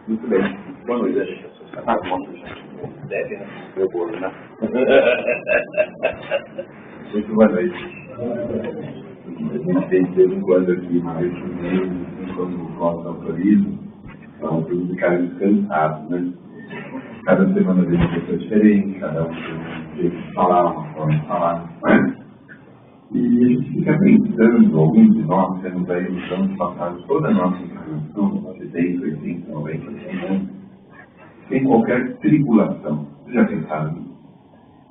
Muito bem. Boa noite, gente. Tá bom, gente. Deve, né? Meu bolo, né? Muito boa noite. A gente tem de vez em quando aqui, uma vez por mês, quando o nosso autorismo, então temos de ficar descansados, né? Cada semana tem uma pessoa diferente, cada um tem um jeito de falar, uma forma de falar, não é? E a gente fica pensando, alguns de nós temos a ilusão de passar toda a nossa encarnação, 70, 80, 90, 100 anos, sem qualquer tribulação. Vocês já pensaram nisso?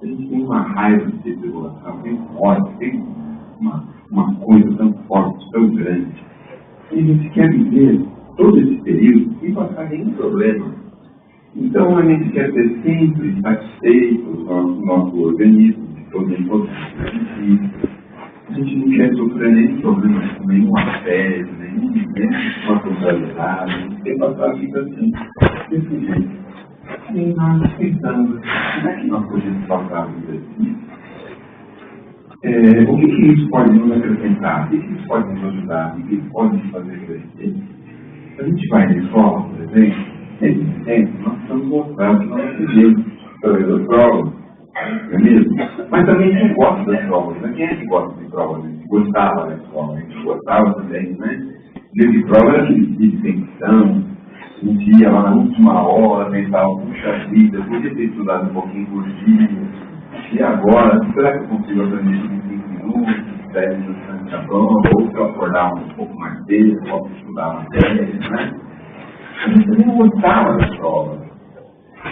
A gente tem uma raiva de ter tribulação, tem morte, tem uma coisa tão forte, tão grande. E a gente quer viver todo esse período sem passar nenhum problema. Então a gente quer ter sempre satisfeito o nosso organismo, de toda a importância. A gente não quer sofrer nenhum problema, nenhum assédio, nenhuma totalidade, a gente quer passar a vida assim, desse jeito. E nós pensamos, como é que nós podemos passar a vida assim? O que isso pode nos acrescentar? O que isso pode nos ajudar? O que isso pode nos fazer crescer? Se a gente vai na escola, por exemplo, nesse tempo, nós estamos mostrando que nós aprendemos através das provas, não é mesmo? Mas também quem gosta das provas, né? Quem é que gosta de provas? A gente gostava da escola, a gente gostava também, né? Dia de prova era aquele dia de tensão, a gente ia lá na última hora, pensava, puxa vida, podia ter estudado um pouquinho por dia, e agora, será que eu consigo aprender em 5 minutos, 10 minutos antes da prova, ou se eu acordar um pouco mais cedo, posso estudar a matéria, né? A gente também não gostava das provas.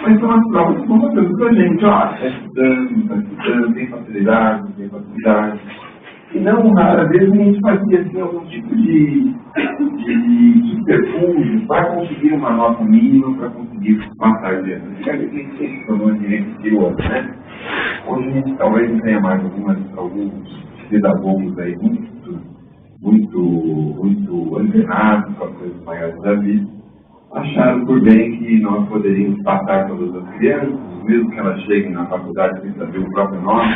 Mas são as provas que estão mostrando para a gente, está estudando, tem facilidade, não tem facilidade. E não, rara vez, a gente fazia assim, algum tipo de subterfúgio para conseguir uma nota mínima, para conseguir passar adiante. Fica aqui que a gente tornou direito de outro, né? Hoje a gente talvez não tenha mais alguns pedagogos aí muito antenados com as coisas maiores da vida. Acharam por bem que nós poderíamos passar todas as crianças, mesmo que elas cheguem na faculdade sem saber o próprio nome,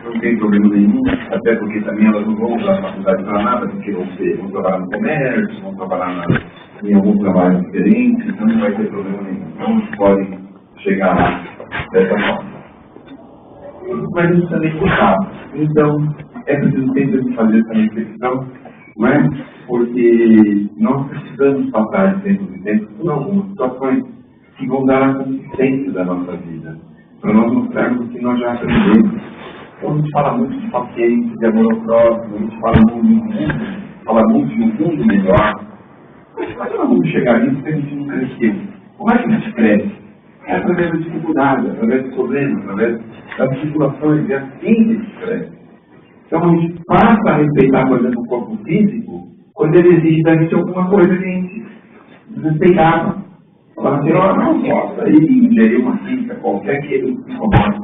não tem problema nenhum, até porque também elas não vão usar a faculdade para nada, porque vão trabalhar no comércio, vão trabalhar em algum trabalho diferente, então não vai ter problema nenhum. Então eles podem chegar lá dessa forma. Mas isso também é culpado. Então, é preciso sempre fazer essa reflexão, não é? Porque nós precisamos passar de tempos em tempos por algumas situações que vão dar a consistência da nossa vida, para nós mostrarmos o que nós já aprendemos. Então a gente fala muito de paciência, de amor ao próximo, a gente fala muito de um mundo melhor. Mas nós vamos chegar nisso que a gente não cresceu. Como é que a gente cresce? É através da dificuldade, através dos problemas, através das tribulações, e assim que a gente cresce. Então a gente passa a respeitar, por exemplo, o corpo físico, quando ele exige da gente alguma coisa que a gente desrespeitava. Falava assim, não posso aí ingerir uma química qualquer que ele incomode.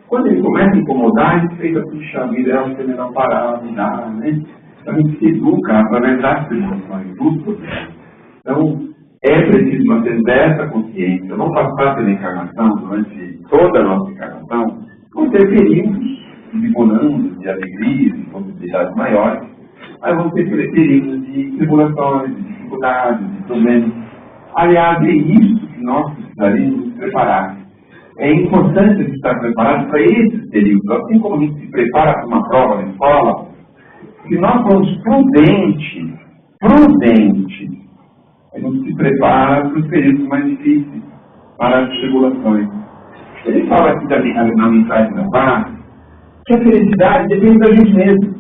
Quando ele começa a incomodar, a gente fica, puxa vida, é o que melhor parar, mudar, né? Então a gente se educa através das tribulações, dos problemas. Então, é preciso manter essa consciência, não passar pela encarnação, durante toda a nossa encarnação, vão ter períodos de bonança, de alegria, de possibilidades maiores, mas vão ter períodos de tribulações, de dificuldades, de problemas. Aliás, é isso que nós precisaríamos nos preparar. É importante estar preparado para esses períodos, assim como a gente se prepara para uma prova na escola, se nós formos prudentes, a gente se prepara para os períodos mais difíceis, para as tribulações. Ele fala aqui também na mensagem da paz, que a felicidade depende da gente mesmo.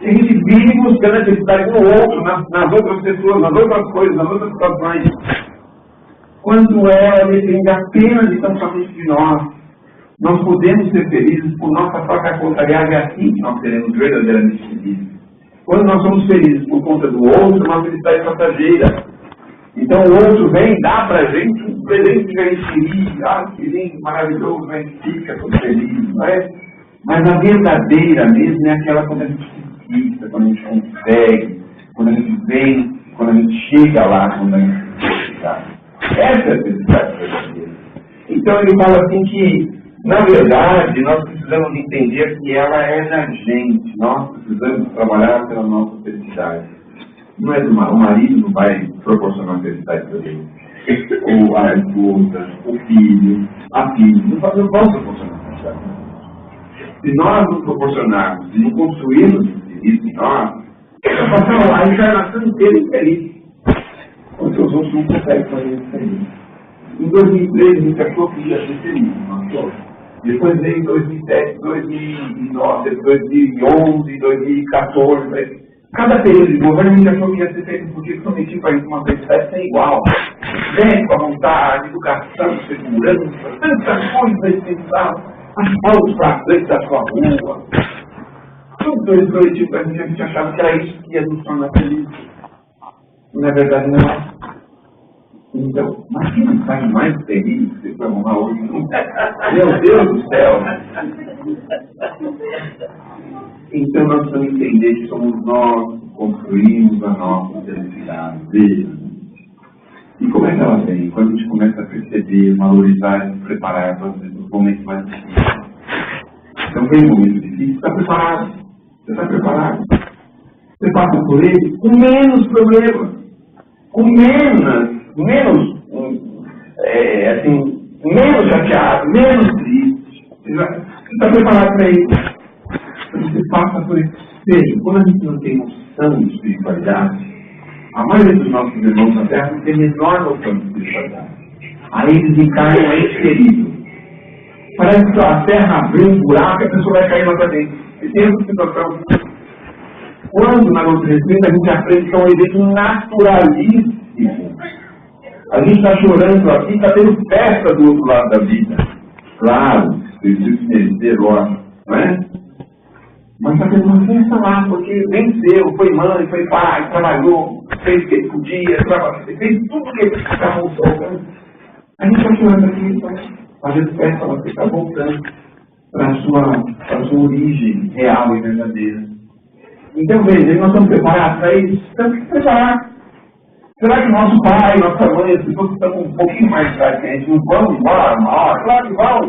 A gente vive buscando a felicidade no outro, nas outras pessoas, nas outras coisas, nas outras situações. Quando ela depende apenas e tão somente de nós, nós podemos ser felizes por nossa própria conta. Aliás, é assim que nós seremos verdadeiramente felizes. Quando nós somos felizes por conta do outro, nossa felicidade é passageira. Então o outro vem, dá pra gente um presente que a gente queria, que lindo, maravilhoso, a gente fica todo feliz, não é? Mas a verdadeira mesmo é aquela quando a gente conquista, quando a gente consegue, quando a gente vem, quando a gente chega lá, quando a gente chega. Essa é a felicidade verdadeira. Então ele fala assim que, na verdade, nós precisamos entender que ela é da gente, nós precisamos trabalhar pela nossa felicidade. Não é do o marido não vai proporcionar felicidade para ele. Ou a esposa, o filho, a filha, não vão proporcionar felicidade. Se nós não proporcionarmos e não construirmos isso em nós, vai passar a encarnação inteira infeliz. Porque os outros não conseguem fazer isso aí. Em 2013 a gente achou que ia ser feliz, não achou? Depois veio em 2007, 2009, 2011, 2014. Cada período de governo a gente achou que ia ser feliz, porque prometiam para gente uma felicidade sem igual. Tempo, a vontade, educação, segurança, tantas coisas essenciais, asfalto para a frente da sua rua. Tudo isso prometido para a gente achava que era isso que ia nos tornar felizes. Na verdade não é. Então, mas quem me faz mais feliz que você foi arrumar hoje? Meu Deus do céu! Então nós precisamos entender que somos nós que construímos a nossa felicidade. E como é que ela vem? Quando a gente começa a perceber, valorizar e se preparar para os momentos mais difíceis. Então vem um momento difícil, você está preparado. Você está preparado. Você passa por ele com menos problemas. Com menos chateado, menos triste. Você está preparado para isso. Você passa por isso. Veja, quando a gente não tem noção de espiritualidade, a maioria dos nossos irmãos na Terra não tem a menor noção de espiritualidade. Aí eles encarnam esse período. Parece que a Terra abriu um buraco e a pessoa vai cair lá para dentro. E tem essa situação. Quando na doutrina espírita a gente aprende que é um evento naturalíssimo. A gente está chorando aqui, está tendo festa do outro lado da vida. Claro, precisa se merecer, lógico, não é? Mas está tendo uma festa lá, porque venceu, foi mãe, foi pai, trabalhou, fez o que ele podia, fez tudo o que ele estava voltando. A gente está chorando aqui, fazendo festa, você está voltando para a sua origem real e verdadeira. Então veja, nós estamos preparados para isso? Temos que preparar. Será que nosso pai, nossa mãe, as pessoas que estão um pouquinho mais tarde que a gente, não vão embora uma hora? Claro que vão.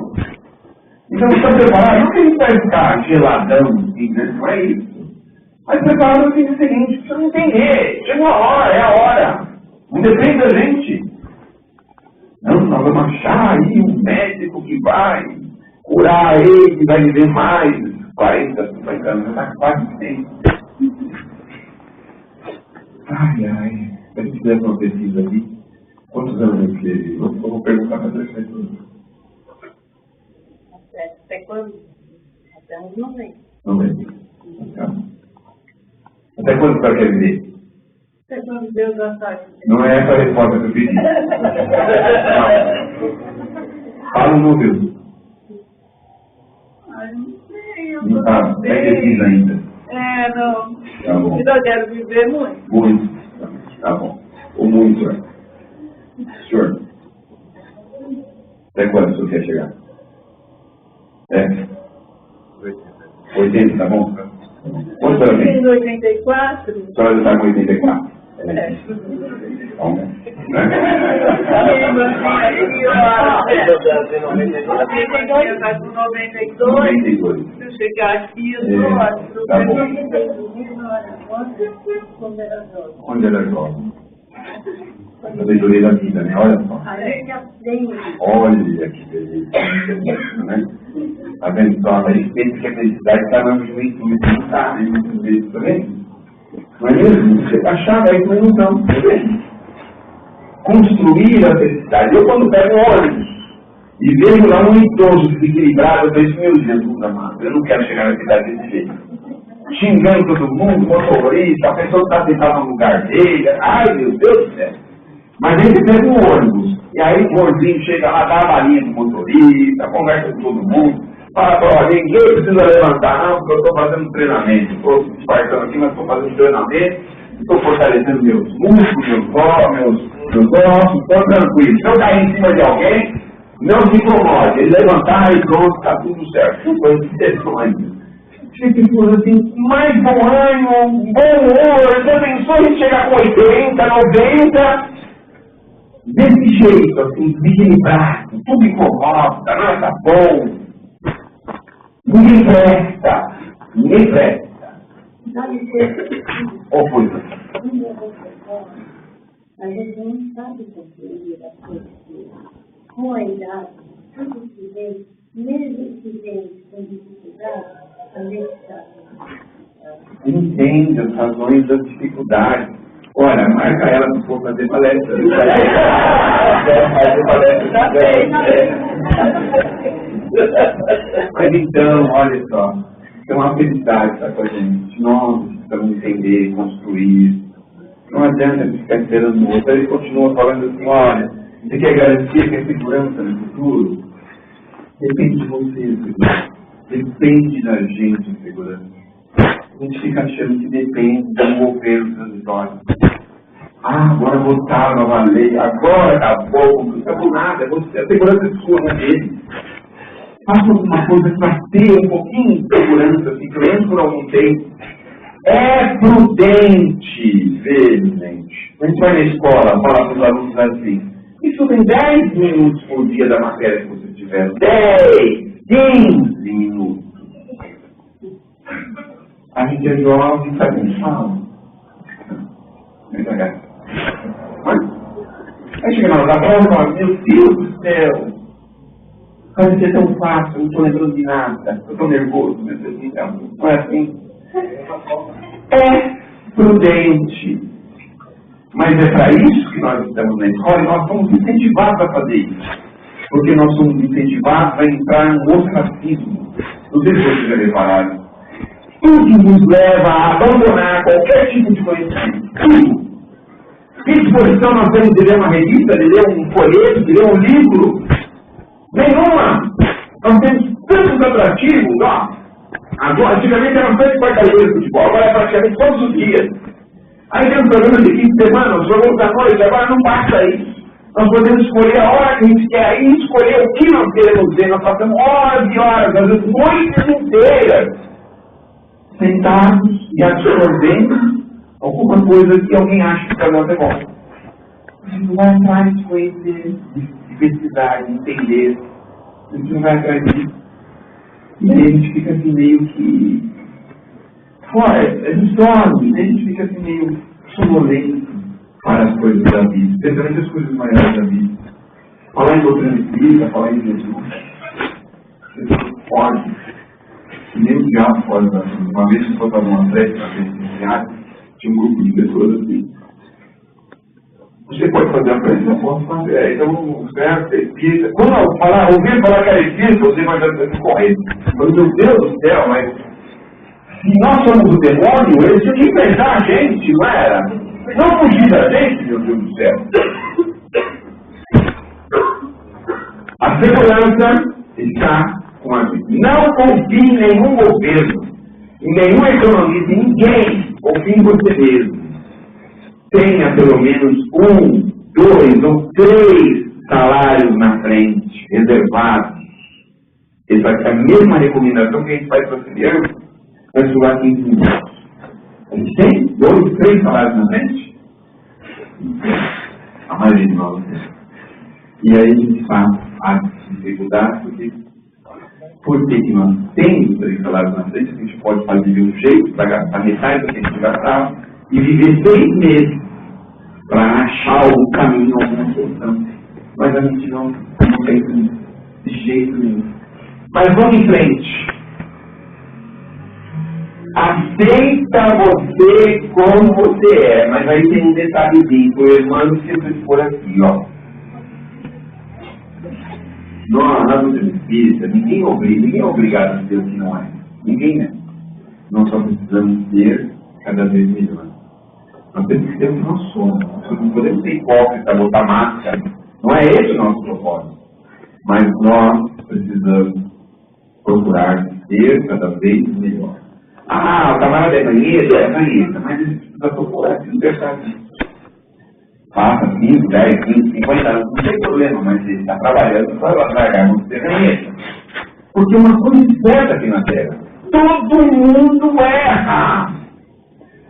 Então estamos preparados, não que a gente vai ficar geladão, assim, né? Não é isso. Mas preparado é o seguinte, você não entender, chegou a hora, é a hora. Não depende da gente. Não, nós vamos achar aí um médico que vai curar ele, que vai viver mais 40, 50 anos, está quase 100. Ai, se a gente fizesse uma pesquisa aqui, quantos anos ele teve? Eu vou perguntar para as pessoas. Até quando? Até uns 90. 90. Até quando você quer viver? Até quando Deus já sabe. Não é essa a resposta que eu pedi. Fala um número. Ai, não sei, eu não está pesquisa ainda. Não. Tá bom. Eu quero viver muito. Muito. Tá bom. Ou muito, é. Senhor. Até quando o senhor quer chegar? 80, tá bom? Quantos anos tem? 84. A senhora já está com 84. Bom, né? Vai com 92. Se eu chegar aqui, eu sou ótimo. Tá bom. Onde ela é jovem? A sabedoria da vida, né? Olha só. Olha que beleza, né? Tá vendo só? A gente pensa que a felicidade está na juventude, não está, né? Muitas vezes, tá vendo? Não é mesmo? Você achava aí, mas não estão, tá vendo? Construir a felicidade. Eu, quando pego um ônibus e vejo lá um idoso desequilibrado, eu penso, meu Jesus amado, eu não quero chegar na cidade desse jeito. Xingando todo mundo, motorista, a pessoa está sentada no lugar dele. Ai, meu Deus do céu. Mas a gente pega um ônibus, e aí o gordinho chega lá, dá a balinha do motorista, conversa com todo mundo, fala para ninguém precisa levantar, não, porque eu estou fazendo treinamento. Estou espartando aqui, mas estou fazendo treinamento, estou fortalecendo meus músculos, meus ossos, estou tranquilo. Se eu cair em cima de alguém, não se incomode. Ele levantar e pronto, está tudo certo. Não foi exceções. Fica assim, mais bom ânimo, bom humor, já pensou em chegar com 80, 90, desse jeito, assim, desequilibrado, tudo incomoda, não está bom. Ninguém presta. sabe ser. Ou coisa. A gente não sabe compreender as coisas. Com a idade, tudo que vem, mesmo que vem com dificuldade, a gente sabe. Entende as razões das dificuldades. Olha, marca ela se for fazer palestra. Fazer palestra Mas então, olha só. Então a felicidade está com a gente. Nós precisamos entender, construir. Não adianta ficar esperando o outro. Ele continua falando assim, olha, você quer garantia, quer segurança no futuro? Depende de você, segurança. Depende da gente, de segurança. A gente fica achando que depende do governo transitório. Agora votaram a nova lei, agora acabou, não acabou nada, a segurança é sua, não é dele. Faça alguma coisa para ter um pouquinho de segurança, se menos por algum tempo. É prudente, felizmente. A gente vai na escola, fala para os alunos assim, estudem 10 minutos por dia da matéria que vocês tiveram. 10, 15 minutos. A gente é jovem, sabe o que fala? Mas, aí chega na hora da prova e fala, meu Deus do céu, vai ser tão fácil, eu não estou lembrando de nada, eu estou nervoso, meu Deus do céu. Não é assim? É prudente. Mas é para isso que nós estamos na escola e nós somos incentivados a fazer isso. Porque nós somos incentivados a entrar no ostracismo. Não sei se vocês já repararam. Tudo nos leva a abandonar qualquer tipo de conhecimento. Tudo. Que disposição nós temos de ler uma revista, de ler um folheto, de ler um livro? Nenhuma! Nós temos tantos atrativos, ó. Agora, antigamente eram 100 quarta-feiras de futebol, agora é praticamente todos os dias. Aí tem um programa de fim de semana, os jogos da noite, agora não basta isso. Nós podemos escolher a hora que a gente quer e escolher o que nós queremos ver. Nós passamos horas e horas, às vezes noites inteiras, sentados e absorvendo alguma coisa que alguém acha que para nós é bom. A gente não vai atrás de conhecer, de pesquisar, de entender. A gente não vai atrás disso. E aí a gente fica assim meio que fora, gente dorme, né? A gente fica assim meio sonolento para as coisas da vida, especialmente as coisas maiores da vida. Falar em doutrina espírita, falar em Jesus. Jesus pode. E nem o diabo pode. Uma vez que eu estava numa festa, tinha um grupo de pessoas assim. Você pode fazer a prece? Eu posso fazer. Então, o certo é espírita. Quando eu ouvir falar que era espírita, você vai correr. Mas, meu Deus do céu, mas se nós somos o demônio, eles tinham que enfrentar a gente, não era? Não fugir da gente, meu Deus do céu. A segurança está com a gente. Não confie em nenhum governo, em nenhum economista, em ninguém. Confie em você mesmo. Tenha pelo menos 1, 2 ou 3 salários na frente, reservados. Essa é a mesma recomendação que a gente faz para as crianças, para estudar 15 minutos. A gente tem 2, 3 salários na frente? A maioria de nós tem. E aí a gente faz as dificuldades, por que nós temos 3 salários na frente, a gente pode fazer de um jeito para gastar metade do que a gente gastava e viver 6 meses para achar algum caminho, alguma solução. Mas a gente não pensa nisso, de jeito nenhum. Mas vamos em frente. Aceita você como você é, mas aí tem um detalhezinho, o irmão esqueceu de pôr aqui, ó. Na doutrina espírita, ninguém é obrigado a ser o que não é. Ninguém é. Nós só precisamos ser cada vez melhor. Nós temos que ser o que nós somos. Nós não podemos ser hipócritas, botar máscara. Não é esse o nosso propósito. Mas nós precisamos procurar ser cada vez melhor. O camarada é banheta, mas ele precisa procurar se libertar disso. Faça 5, 10, 20, 50 anos, não tem problema, mas ele está trabalhando para largar não ser banheta. Porque uma coisa certa aqui na Terra, todo mundo erra.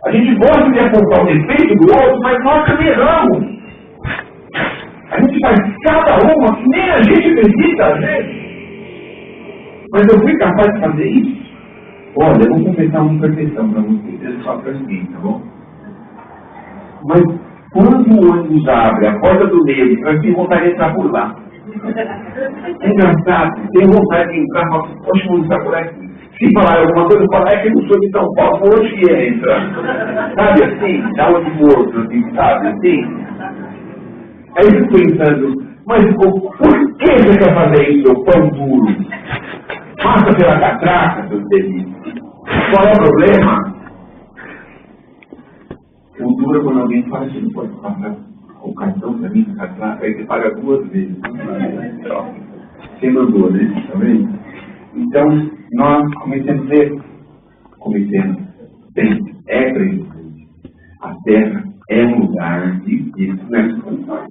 A gente gosta de apontar o defeito do outro, mas nós também erramos. A gente faz cada uma que nem a gente acredita, às vezes. Mas eu fui capaz de fazer isso? Olha, eu vou confessar uma imperfeição para vocês. Eu só para seguinte, tá bom? Mas quando o ônibus abre a porta do meio, eu tenho vontade de entrar por lá. É engraçado, tenho vontade de entrar, mas poxa, vou entrar por aqui. Se falar alguma coisa, eu falo, é que eu não sou de São Paulo, hoje entra. Sabe assim, dá uma de morto, assim, sabe assim? Aí eu fico pensando, mas por que você quer fazer isso, seu pão duro? Passa pela catraca, seu delícia. Qual é o problema? O duro é quando alguém fala que não pode passar o cartão para mim, na catraca, aí você paga 2 vezes. Você mandou, né? Tá vendo? Então, nós cometemos erro. Bem, é presente. A Terra é um lugar difícil nessas condições.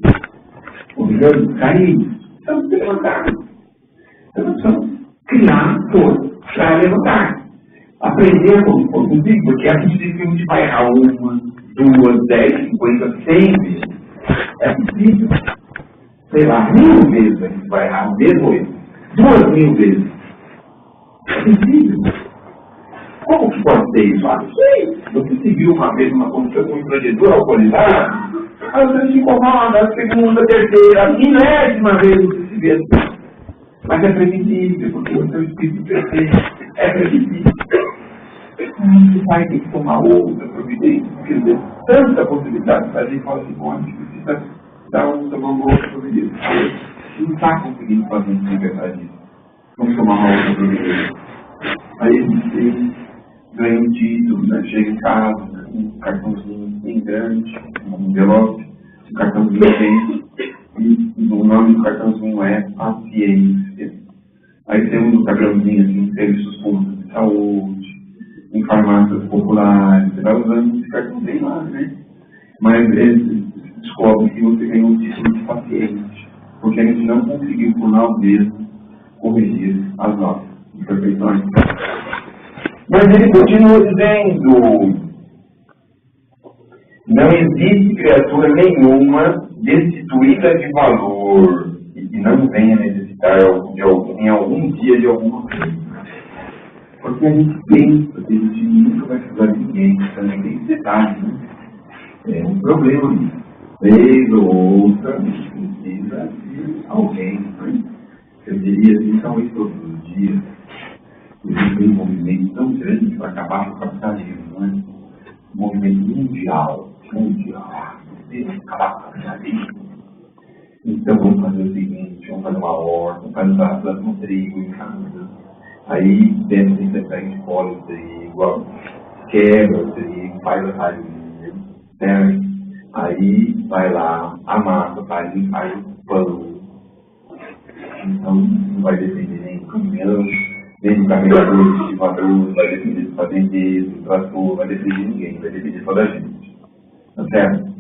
O governo caiu. Precisamos se levantar. Então, nós precisamos criar força para levantar. Aprender a conduzir, porque é possível que a gente vai errar 1, 2, 10, 50, 100 vezes. É possível. Sei lá, 1000 vezes a gente vai errar o mesmo erro. 2000 vezes. É possível. Como que pode ser isso? Ah, não sei. Você se viu uma vez numa condição com um empreendedor alcoolizado? Aí você se incomoda, a segunda, terceira, a 1000ª vez você se vê assim. Mas é previsível, porque o seu espírito perfeito é previsível. O pai tem que tomar outra providência, porque ele tem tanta possibilidade de fazer e fala assim, bom, a gente precisa tomar uma outra providência. Não está conseguindo fazer isso de verdade. Vamos tomar uma outra providência. Aí a gente ganha um título, né? Chega em casa, um cartãozinho bem grande, um envelope, um cartãozinho bem, e o nome do cartãozinho é paciência. Aí temos um cartãozinho assim, serviços públicos de saúde, em farmácias populares, você vai usando esse cartãozinho lá, né? Mas eles descobrem que você ganhou um título de paciente, porque a gente não conseguiu por nós mesmos corrigir as nossas imperfeições. Mas ele continua dizendo: não existe criatura nenhuma destituída de valor e que não venha necessitar em algum dia de alguma coisa. Porque a gente pensa que a gente nunca vai precisar de ninguém, também tem necessidade, né? É um problema isso. Vez ou outra, precisa de alguém, né? Eu diria assim, talvez todos os dias, existe um movimento tão grande para acabar com o capitalismo, né? Um movimento mundial, acabar com o capitalismo. Então vamos fazer o seguinte, vamos fazer uma horta, plantamos um trigo em casa, aí dentro de a gente colhe o trigo, quebra o trigo, faz a farinha, certo? Aí vai lá, amassa a farinha, faz o pão. Então não vai depender nem do caminhão, nem do carregador, do estivador, não vai depender do fazendeiro, do trator, vai depender de ninguém, vai depender só da gente. Tá certo?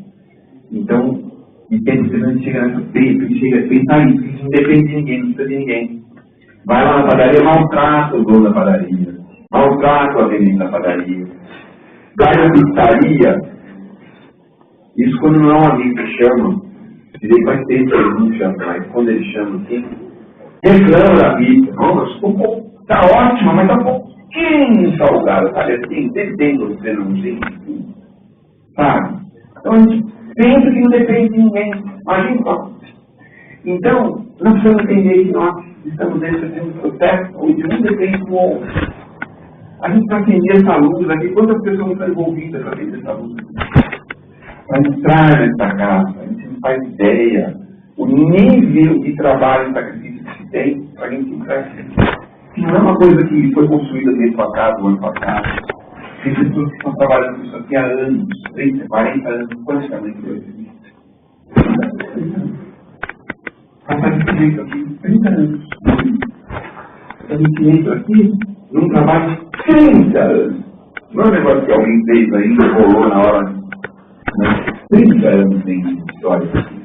Então, e tem que você chega nessa peito, que chega a pensar isso, que não depende de ninguém, não precisa de ninguém. Vai lá na padaria, maltrata o dono da padaria, maltrata o atendente da padaria. Vai na pizzaria, isso quando não é um amigo que chama, que ele faz tempo que ele não chama, mas quando ele chama assim, reclama da pizza. Nossa, tá ótima, mas tá um pouquinho salgada, sabe assim? Depende você não tem, sabe? Então a gente pensa que não depende de ninguém. Imagina só. Então, nós precisamos entender que nós estamos dentro de um processo onde um depende do outro. A gente vai acender essa luz aqui. Quantas pessoas estão envolvidas para acender essa luz aqui? Para entrar nessa casa, a gente não faz ideia o nível de trabalho e sacrifício que se tem para a gente entrar aqui. Não é uma coisa que foi construída mês passado, o ano passado. Tem pessoas que estão trabalhando com isso aqui há anos, 30, 40 anos, praticamente por isso. Estão fazendo isso aqui 30 anos. A gente entra aqui num trabalho de 30 anos. Não é um negócio que alguém fez ainda, rolou na hora. 30 anos tem história aqui.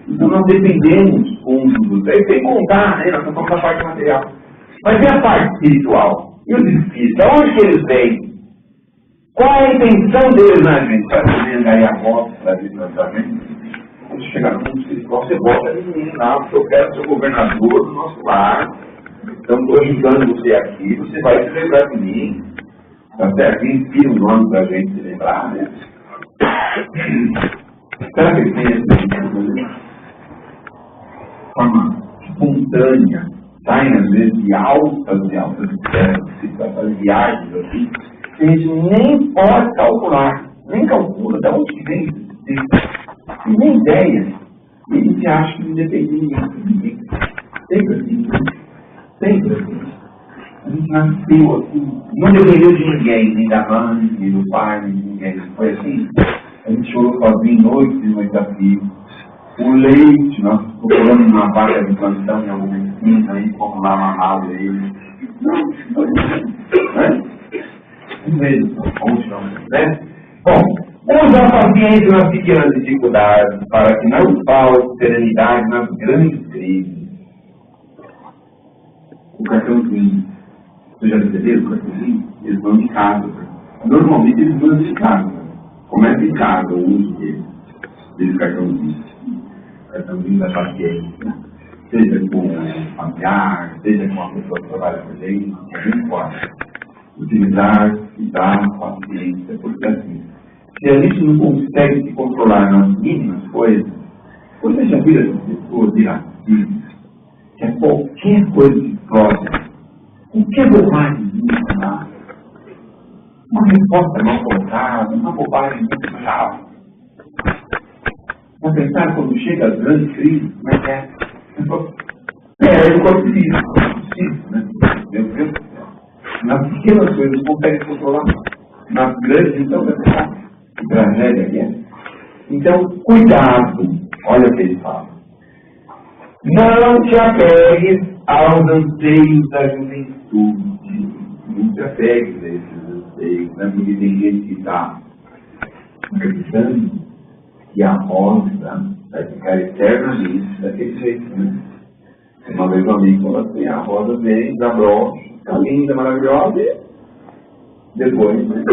Então nós dependemos uns dos outros. Sem contar, né? Nós estamos na parte material. Mas e a parte espiritual? E os espíritos? Aonde que eles vêm? Qual é a intenção deles na gente? Para poder ganhar a voz da vida da gente? Quando chegar no mundo espiritual, você bota a menina lá, porque eu quero ser governador do nosso lar. Então, estou ajudando você aqui, você vai se lembrar de mim. Tá certo? Inspira o nome da gente se lembrar, né? Será que ele tem essa forma espontânea? Saem, às vezes, de altas situações viagens, assim, que a gente nem pode calcular, nem calcula de onde vem isso, nem ideia. E a gente acha que não depende de ninguém. Sempre assim, né? Sempre assim. A gente nasceu assim, não dependeu de ninguém, nem da mãe, nem do pai, nem de ninguém. Foi assim, a gente chorou sozinho noites e noites a fio. O leite, nós procuramos uma vaca de plantão em alguma esquina, aí fomos lá mamar ele. Não, foi né? Um mês, onde não, né? Bom, usa a paciência nas pequenas dificuldades, para que não falte serenidade nas grandes crises. O cartãozinho, você já recebeu o cartãozinho? Eles vão de casa. Normalmente eles vão de casa. Começa em casa o uso desse cartãozinho. Cartãozinho da paciência, seja com um familiar, seja com uma pessoa que trabalha com a gente, não pode utilizar e dar paciência, porque assim, se a gente não consegue se controlar nas mínimas coisas, você já vira as pessoas irascíveis, que é qualquer coisa que explode, qualquer bobagem, uma resposta mal colocada, uma bobagem muito chata. Vou pensar quando chega as grandes crises, como é que é? Perde o corpo físico, né? Meu Deus do céu. Nas pequenas coisas consegue controlar. Nas grandes, então, vai pensar que tragédia que é. Então, cuidado. Olha o que ele fala. Não te apegues aos anseios da juventude. Não te apegues a esses anseios, né? Porque tem gente que está acreditando que a rosa vai ficar eternamente daquele jeito, né? Uma vez um amigo falou assim, a rosa vem da brocha, fica linda, maravilhosa, e depois, né,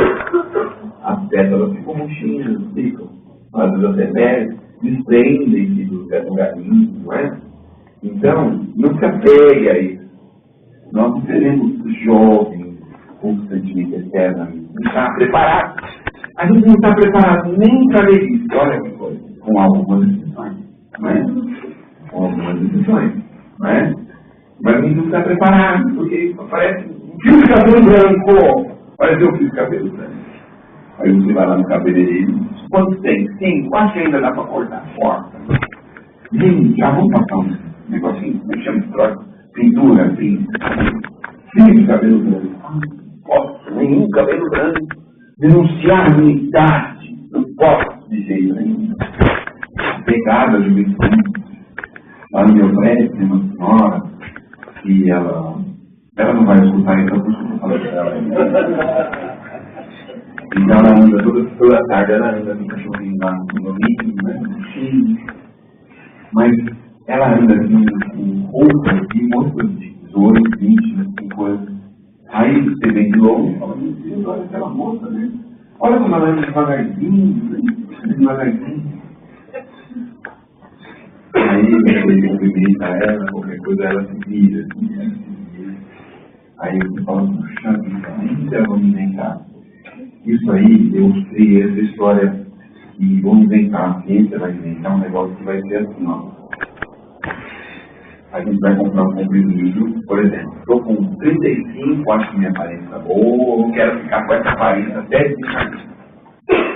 as pétalas ficam murchinhas, ficam, às vezes até pés, desprendem-se do galinho, não é? Então, não se apegue a isso. Nós não seremos jovens, constantemente, eternamente. Não está preparado. A gente não está preparado nem para ler isso. Olha que coisa. Com algumas exceções. Não é? Com algumas exceções. Não é? Mas a gente não está preparado, porque parece um fio de cabelo branco. Parece um fio de cabelo branco. Aí você vai lá no cabeleireiro. Quantos tem? 5. Acho que ainda dá para cortar. Corta. Gente, já vamos passar um negocinho. Como chama de troca? Pintura, assim. Fio de cabelo branco. Posso, nenhum cabelo branco. Denunciar a minha idade. Não posso de jeito nenhum. Pegada de juventude. Lá no meu prédio tem uma senhora que ela não vai escutar isso, por isso que eu falo dela. Então ela anda toda tarde, ela anda com o cachorrinho lá no domingo, né? Mas ela anda assim, com roupas de moças de 18, 20, 25 anos. Aí você vem de longe e fala, meu Deus, olha aquela moça, né? Olha como ela anda devagarzinho, né? Devagarzinho. Aí você cumprimenta ela, qualquer coisa, ela se vira. Aí você fala, puxa vida, ainda vamos inventar. Isso aí, eu criei essa história e vamos inventar, a ciência vai inventar um negócio que vai ser assim, ó. A gente vai comprar um comprimido, por exemplo, estou com 35, acho que minha aparência está boa, eu quero ficar com essa aparência até de cair.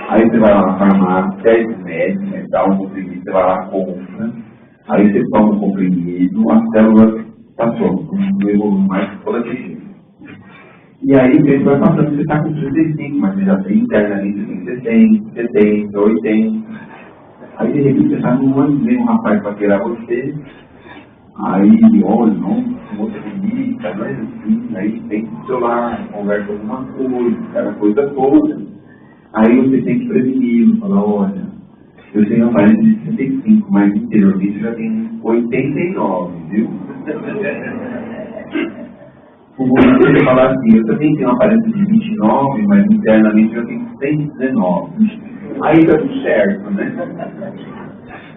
Aí você vai lá na farmácia, 10 médicos, né, dá um comprimido, você vai lá, compra, aí você toma um comprimido, a célula passou, não evolui mais coletivo. E aí o tempo vai passando, você está com 35, mas você já tem internamente, você tem 60, 70, 80. Aí de repente você está num ano e vem um rapaz para querer você. Aí, olha, não, moça bonita, mas assim, aí tem que celular, conversa alguma coisa, aquela coisa toda. Aí você tem que preveni-lo, falar, olha, eu tenho uma aparência de 65, mas interiormente eu já tenho 89, viu? O bonito ele falar assim, eu também tenho uma aparência de 29, mas internamente eu tenho 119. Aí tá tudo certo, né?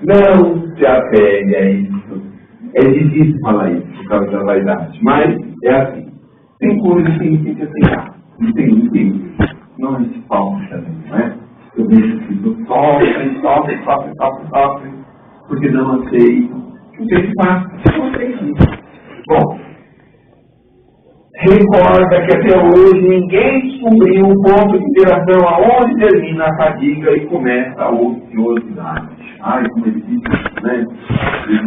Não se apegue a isso. É difícil falar isso. por causa da vaidade. Mas é assim. Tem coisas que a gente tem que aceitar. Entende? Não é falso também, não é? Eu vejo que eu sofre, porque não aceito. O que se faz? Não aceito isso. Bom, recorda que até hoje ninguém descobriu o ponto de interação aonde termina a fadiga e começa a ociosidade. Ai, como é difícil, né?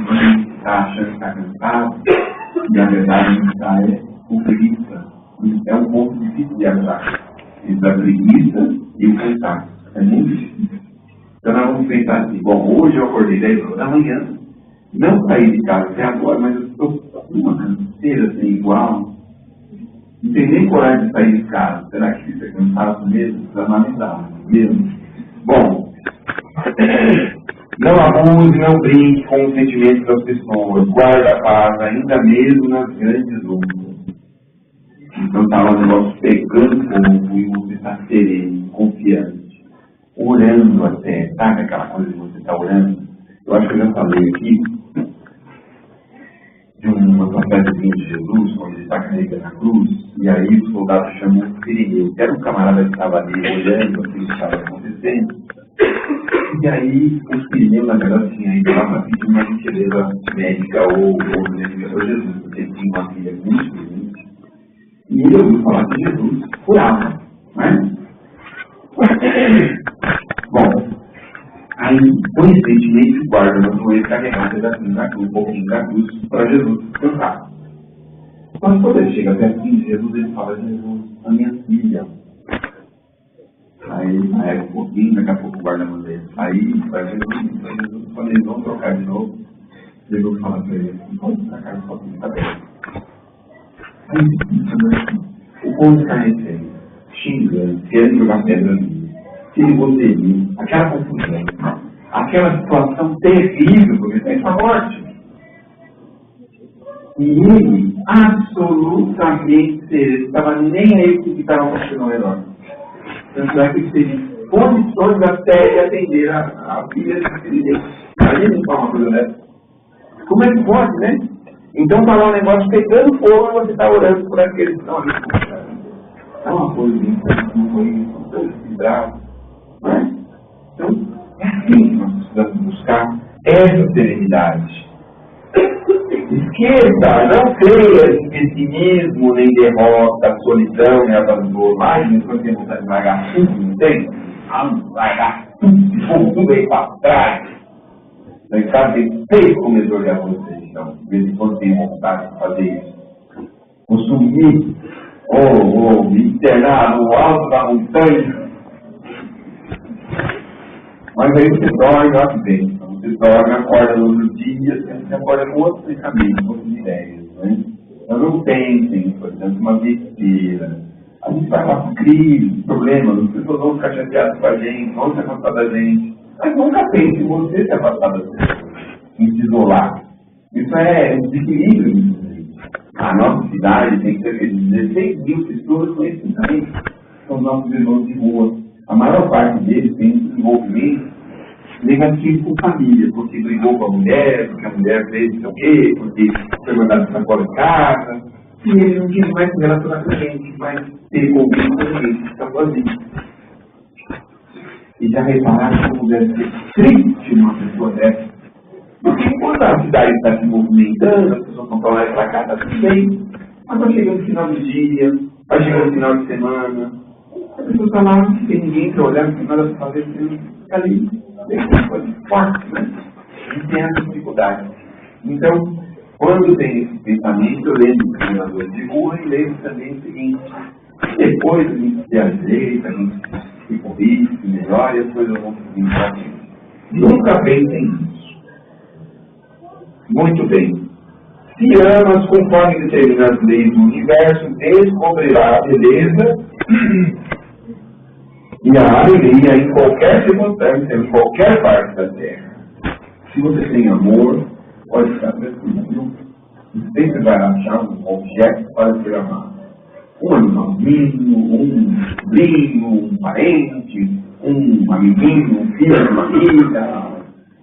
Quando a gente está achando que está cansado, e a verdade não está, é o preguiça. É um ponto difícil de achar. Entre a preguiça e o cansaço. É muito difícil. Então nós vamos pensar assim, bom, hoje eu acordei 10 horas da manhã, não saí de casa até agora, mas eu estou com uma canseira assim, igual. Não tem nem coragem de sair de casa. Será que isso é cansaço mesmo? Precisa analisar mesmo. Bom, não abuse, não brinque com os sentimentos das pessoas. Guarda a paz, ainda mesmo nas grandes lutas. Então está lá o negócio pegando fogo e você está sereno, confiante, orando até. Sabe aquela coisa de você estar orando? Eu acho que eu já falei aqui de uma passagemzinha de Jesus, quando ele está carregando a cruz, e aí o soldado chamou um sirineu, que era um camarada que estava ali olhando o que estava acontecendo. E aí o sirineu, na verdade, tinha ido lá para pedir uma gentileza médica ou médica para Jesus, porque ele tinha uma filha muito doente. E ele ouviu falar que Jesus curava, né? Bom, aí, coincidentemente, o guarda mandou ele carregar um pedacinho da cruz, um pouquinho da cruz, para Jesus cantar. Mas quando ele chega pertinho de Jesus, ele fala: Jesus, a minha filha. Aí, na época, um pouquinho, daqui a pouco o guarda manda ele sair para Jesus, quando eles vão trocar de novo, Jesus fala para ele: pode sacar só que está bem. Aí, o povo está recebendo, xingando, querendo jogar pedra ali, perigoseria, aquela confusão, aquela situação terrível, porque está em morte. E ele, absolutamente sereno, não estava nem aí que estava acontecendo ao redor. Tanto é que ele teve condições até de atender a filha de Deus. Imagina não falar uma coisa dessa. Como é que pode, né? Então está lá um negócio pegando fogo e você está orando por aqueles que estão ali. É uma coisa tão equilibrada. Então, é assim que nós precisamos buscar essa serenidade. Esqueça, não creia em pessimismo, nem derrota, solidão, nem abandono. Mas, quando tem vontade de largar tudo, não tem? Largar tudo aí para trás. Então, sabe, tem como olhar vocês. Então, de vez em quando tem vontade de fazer isso. Ou sumir, ou me internar no alto da montanha. Mas aí você dorme, olha que bem. Então, você dorme, acorda no outro dia, você acorda com outros pensamentos, outras ideias. Né? Então não pensem, por exemplo, uma besteira. A gente vai lá com crise, problemas, as pessoas vão ficar chateadas com a gente, vão se afastar da gente. Mas nunca pense em você se afastar das pessoas, em se isolar. Isso é um desequilíbrio. A nossa cidade tem cerca de 16 mil pessoas com esse pensamento. São os nossos irmãos de rua. A maior parte deles tem um desenvolvimento negativo com família, porque brigou com a mulher, porque a mulher fez não sei o quê, porque foi mandado para fora de casa, e ele não quis mais se relacionar com ninguém, mais ter convívio com ninguém, está sozinho. E já repararam como deve ser triste uma pessoa dessa? Porque enquanto a cidade está se movimentando, as pessoas estão para lá e para cá, está tudo bem. Mas vai chegando o final do dia, vai chegando o final de semana, a pessoa está lá, não tem ninguém para olhar, não tem nada para fazer, fica ali, tem coisa forte, né? E tem essa dificuldade. Então, quando tem esse pensamento, eu lembro dos moradores de rua e lembro também o seguinte: depois a gente se ajeita, a gente se corrige, se melhora e as coisas vão seguindo para frente. Nunca pensem nisso. Muito bem. Se amas conforme determinadas leis do universo, descobrirá a beleza e a alegria em qualquer circunstância, em qualquer parte da terra. Se você tem amor, pode ficar tranquilo. Você sempre vai achar um objeto para ser amado. Um animalzinho, um sobrinho, um parente, um amiguinho, um filho, uma amiga,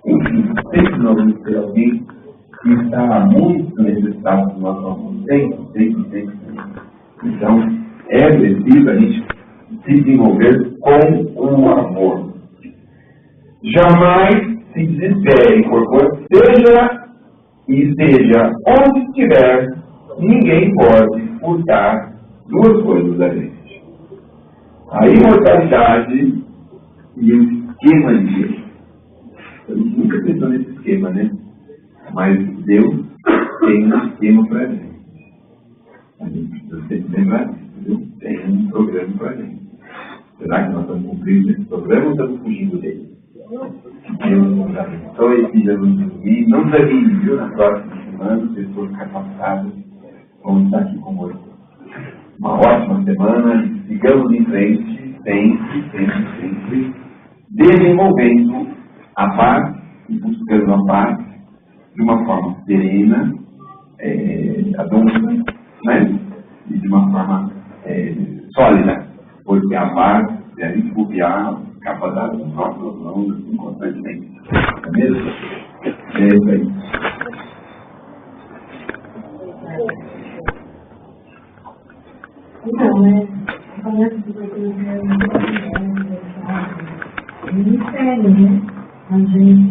enfim, sempre nós vamos ter alguém que está muito necessitado do nosso sempre. Então, é preciso a gente se desenvolver com o amor. Jamais se desespere, seja e esteja onde estiver, ninguém pode furtar duas coisas da gente: a imortalidade e o esquema de Deus. Eu nunca pensou nesse esquema, né? Mas Deus tem um esquema para a gente. A gente precisa sempre lembrar disso. Deus tem um programa para a gente. Será que nós estamos cumprindo esse programa ou estamos fugindo dele? Que Deus nos abençoe, que Jesus nos ilumine. Não desanime, viu? Na próxima semana, pessoas capacitadas vão estar aqui conosco. Uma ótima semana. Sigamos em frente, sempre, desenvolvendo a paz e buscando a paz de uma forma serena, adulta, né? E de uma forma sólida, porque a paz, se a gente bobear, escapa das nossas mãos constantemente. Não é mesmo? É isso aí. Então, falando de ministério, né? A gente